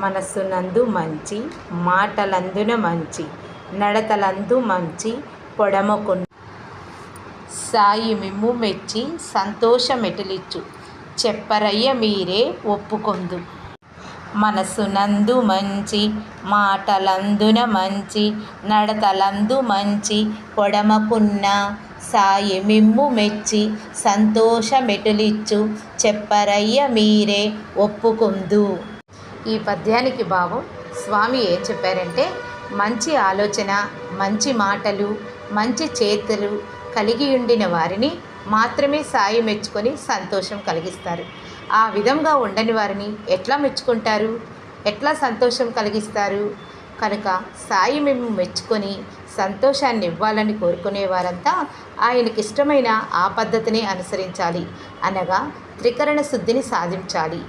మనస్సునందు మంచి మాటలందున మంచి నడతలందు మంచి పొడమకున్న సాయి మిమ్ము మెచ్చి సంతోషమెటులిచ్చు చెప్పరయ్య మీరే ఒప్పుకొందు. మనస్సునందు మంచి మాటలందున మంచి నడతలందు మంచి పొడమకున్న సాయి మిమ్ము మెచ్చి సంతోషమెటులిచ్చు చెప్పరయ్య మీరే ఒప్పుకొందు. ఈ పద్యానికి భావం స్వామి ఏం చెప్పారంటే, మంచి ఆలోచన, మంచి మాటలు, మంచి చేతులు కలిగి ఉండిన వారిని మాత్రమే సాయి మెచ్చుకొని సంతోషం కలిగిస్తారు. ఆ విధంగా ఉండని వారిని ఎట్లా మెచ్చుకుంటారు, ఎట్లా సంతోషం కలిగిస్తారు? కనుక సాయి మేము మెచ్చుకొని సంతోషాన్ని ఇవ్వాలని కోరుకునేవారంతా ఆయనకి ఇష్టమైన ఆ పద్ధతిని అనుసరించాలి, అనగా త్రికరణ శుద్ధిని సాధించాలి.